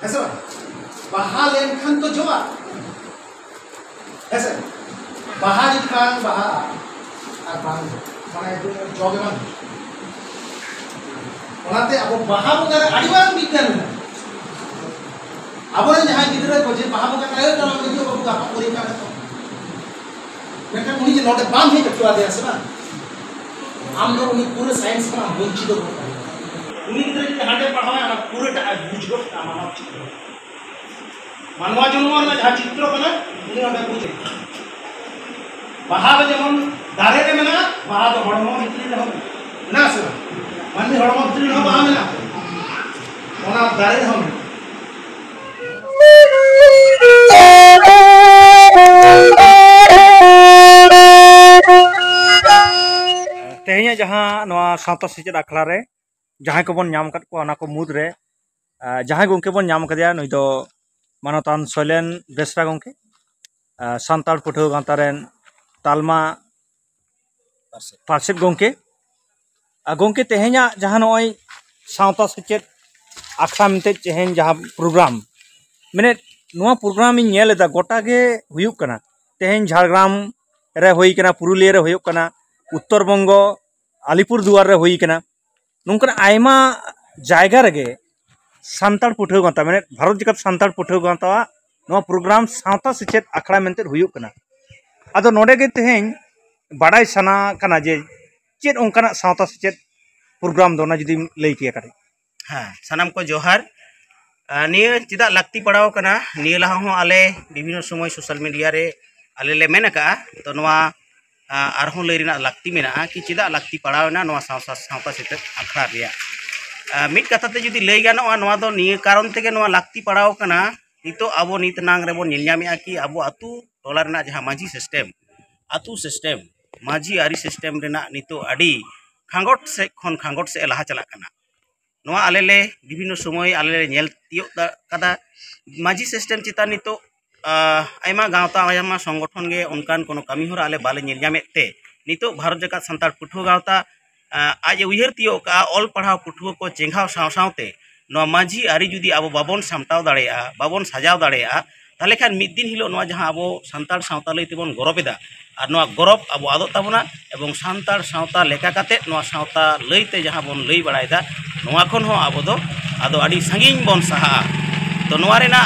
ऐसा बाहा लेनखान तो जोआ ऐसा बाहा लिखान बाहा बांग माने जॉब एमन ओनाते अब बाहा बंगा आदिबार विज्ञान अब जहाँ गिद्रा को जे बाहा बंगा काय तो हम जो बाबू गापा कोरी का मेनखान उनी जे नोटे बाम हे कटवा दे आसे ना हम लोग उनी पूरे साइंस का वंचित हो उनी गिद्रा जे हाटे पढ़ावा ना पूरे टा बुझगो मानव चित्र मानवा जन्म में जहाँ चित्र बना उनी ओटे बुझे बाहा जेमन दारे रे मेना बाहा तो हड़मो भितरी रे हम ना से माननी हड़मो भितरी रे बाहा मेना ओना दारे हम तेहኛ जहाँ नवा सावता सेचेद आखड़ा रे जहाँ को बन नाम कत को को मुद रे जहाँ गंके बन नाम कदिया नुई दो मानतान शैलेन बेसरा गंके सानताड़ पठुआ गावता रेन तालमा पार्षद गंके गंके तेहኛ जहाँ नय सावता सेचेद आखड़ा मिलते तेहñ जहाँ प्रोग्राम मैंने नवा प्रोग्राम इन नेल दा गोटा गे हुयुक कना तेहñ झारग्राम रे होई कना पुरुलिया रे हुयुक कना उत्तर बंगो आलिपुर दुआर रे हुई कना नोंकन आयमा जायगा रे सानताड़ पठुआ गावता मैंने भारत जगत सानताड़ पठुआ गावता नवा प्रोग्राम सावता सेचेद आखड़ा मेनते हुयुक कना आदो नोडे गे तेहñ बाडाय साना कना जे चेद ओंकाना सावता सेचेद प्रोग्राम दो ना जुदी लई किया करे हाँ सानाम को जोहार निया चिदा लाक्ति पड़ाव कना निया लहा हो आले विभिन्न समय सोशल मीडिया रे आले ले मेन का तो नवा आरहों लई रिना लाक्ति मेना कि चिदा लाक्ति पड़ाव ना नवा सावता सेचेद आखड़ा रिया मिट कथा ते जुदी लई गानोआ नवा दो निया कारण तेगे नवा लाक्ति पड़ाव कना नितो आबो नित नांग रेबो नेलयामेआ कि आबो आतु टोला रेना जहां माजी सिस्टेम आतु सिस्टेम माजी आरी सिस्टेम रेना नितो आडी खांगोट से खन खांगोट से लहा चला कना नवा आलेले विभिन्न समय आलेले नेल तियो कदा माजी सिस्टेम चिता नितो आयमा गावता आयमा संगठन गे उनकान कोनो कमी होरा आले बाले नेलयामेते नितो भारत जगत सानताड़ पठुआ गावता आज उयहर तियो का ऑल पढ़ाव पठुआ को चेंघाव सावसावते नवा माजी आरी जुदी आबो बाबन सामटाव दाड़ेया बाबन सजाव दाड़ेया ताले खान मिद दिन हिलो नवा जहां आबो सानताड़ सावता लई तेबन गरबेदा और नवा गरब आबो आदो ताबना एवं सानताड़ सावता लेका काते नवा सावता लईते जहां बन लई बाड़ायदा नवा खन हो आबो दो आदो आडी सांगिन बन सहा तो नवा रेना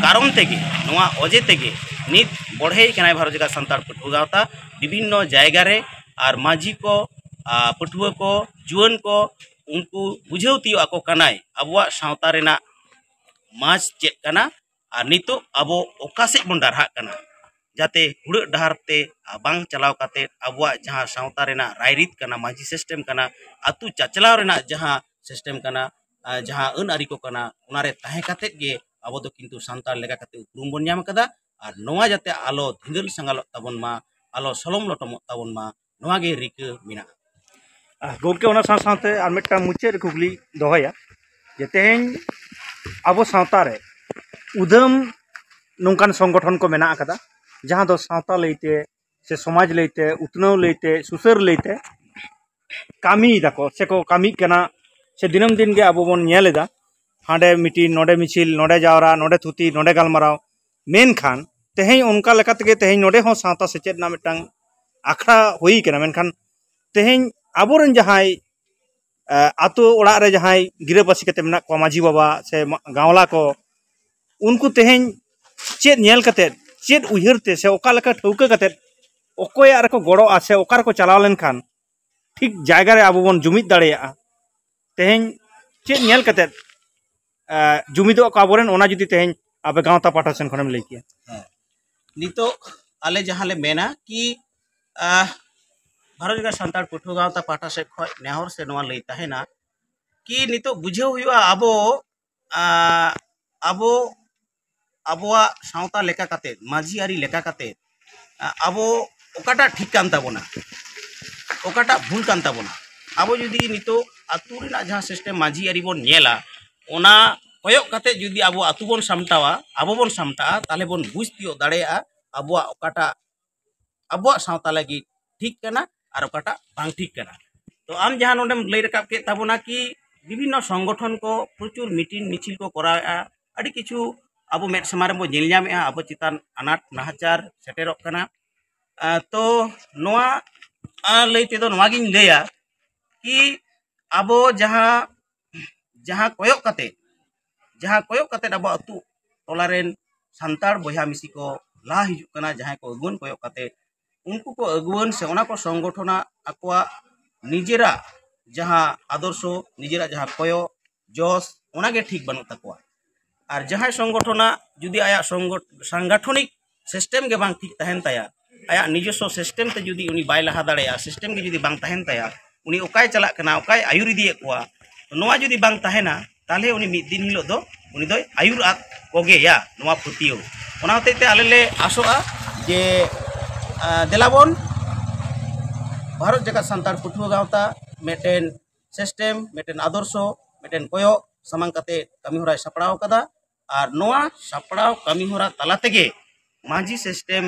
कारण तेगे नवा अजे तेगे नित बढ़े कनाय भारत जगत सानताड़ पठुआ गावता विभिन्न जायगा रे और माजी को पठुआ को जुआन को उनको बुझाव तियो आको कनाय आबुआ सावता रेना माज चेक कना और नितो आबो ओका से बन डारहा कना जाते हुड़ डहार ते बांग चलाव काते आबुआ जहां सावता रेना रायरित कना माजी सिस्टेम कना आतु चाचलाव रेना जहां सिस्टेम कना जहां अन आरी को कना उनारे ताहे काते गे आबो दो किंतु सानताड़ लेका काते उपरुम बन ᱧᱟᱢ कदा और नवा जाते आलो धिंगल संगालो ताबन मा आलो सलम लटम ताबन मा नवा गे रिक मिना गंके ओना साथे आर मिट्टा मुचे कुकली दोहया जे तेहñ आबो सावता रे उदम नोंकान संगठन को मेना कदा जहां दो सावता लईते से समाज लईते उतनाव लईते सुसर लईते कामी दाको से को कामी कना से दिनम दिन गे आबो बन नेलेदा हांडे मिटिन नोडे मिचिल नोडे जावरा नोडे थुती नोडे गालमाराव मेनखान तेहñ उनका लेकाते तेहñ नोडे हो सावता सेचेद ना मिटांग आखड़ा हुई कना मेनखान तेहñ आबोरेन जहां आतो ओड़ा रे जहां गिराबासी कते मेना को माजी बाबा से गावला को उनको तेहñ चेद नेल कते चेद उयहरते से ओका लेका ठौका कते ओकोया रे को गड़ो आसे ओकार को चलाव लेनखान ठीक जायगा रे आबो बन जुमिद दाड़ेया तेहñ चेद नेल कते जुमिदो को आबोरेन ओना जुदी तेहñ आबे गावता पाठा सेन खनम लई किया नितो आले जहां ले मेना कि भारत जगत सानताड़ पठुआ गावता पाठा से खय नेहर से नवा लई ताहेना कि नितो बुझाव हुआ आबो आबो आबोआ सावता लेका काते माजी आरी लेका काते आबो ओकाटा ठीक कान ताबोना ओकाटा भूल कान ताबोना आबो जुदी नितो आतु रेना जहां सिस्टेम माजी आरी बोन नेला ओना कोयक काते जुदी आबो आतु बोन सामटावा आबो बोन सामटा ताले बोन बुझ तियो दाड़ेया आबोआ ओकाटा आबोआ सावता लगी ठीक कना और ओकाटा बांग ठीक कना तो आम जहां नोडेम लई रकाब के ताबोना कि विभिन्न संगठन को प्रचुर मीटिंग मिছিল को कराया ᱟᱹᱰᱤ ᱠᱤᱪᱷᱩ ᱟᱵᱚ ᱢᱮᱫ ᱥᱟᱢᱟᱝ ᱨᱮᱵᱚ ᱧᱮᱞ ᱧᱟᱢᱮᱜᱼᱟ ᱟᱵᱚ ᱪᱮᱛᱟᱱ ᱟᱱᱟᱴ ᱱᱟᱦᱟᱪᱟर ᱥᱮᱴᱮᱨᱚᱜ ᱠᱟᱱᱟ ᱛᱚ ᱱᱚᱣᱟ ᱞᱟᱹᱭ ᱛᱮᱫᱚ ᱱᱚᱣᱟᱜᱤᱧ ᱞᱟᱹᱭᱟ कि ᱟᱵᱚ ᱡᱟᱦᱟᱸ ᱠᱚᱭᱚᱜ ᱠᱟᱛᱮ ᱟᱵᱚ ᱟᱹᱛᱩ ᱴᱚला ᱨᱮᱱ ᱥᱟᱱᱛᱟᱲ ᱵᱚᱭᱦᱟ ᱢᱤᱥᱤ ko laha hijuk kana jahan ko aguan koyok kate unku ko aguan se ona ko songgotona akwa nijera jahan adorsho nijera jahan koyo jos ona ge thik banut takwa ar jahan songgotona judi aya sangathonik system ge bang thik tahen taya aya nijoso system te judi uni bai laha dareya system ge judi bang tahen taya uni okai chalak kana okai ayur idie kwa noa judi bang tahena tahle uni mid din hilo do uni doy ayur at koge ya noa putio ona hotete alele asoa je delabon Bharat जगत संतार पुठुआ गावता मेटेन system मेटेन आदर्शो मेटेन कोयो सामांग काते कमी होरा सपड़ाव कदा और नोआ सपड़ाव कमी होरा तला तेगे मांझी सिस्टम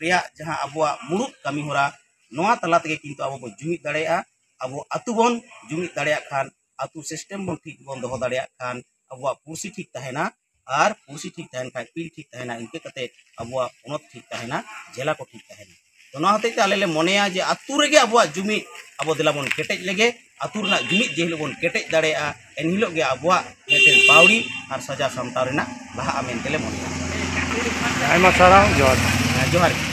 रिया जहां अबुआ मुरुक कमी होरा नोआ तला तेगे किंतु अबो जुमिद दाड़ेया अबो अतु बोन जुमिद दाड़ेया खान अतु सिस्टम बोन ठीक बोन दोहो दाड़ेया खान अबुआ पुरसी ठीक तहेना और पुरसी ठीक तहन खान पील ठीक तहेना इनके कते अबुआ उन्नत ठीक तहेना जेला को ठीक तहेना तो ना होते आले मनेया जे आतु रेगे अबुआ जुमी अबो दिलाबन केटेज लेगे आतु रना जुमी जे हिलोबन केटेज दाड़ेया एन हिलो गे अबुआ मेटेन बावड़ी और सजा सामताव रेना लाहा मेनतेले मनेया आयमा साराव जोहार जोहार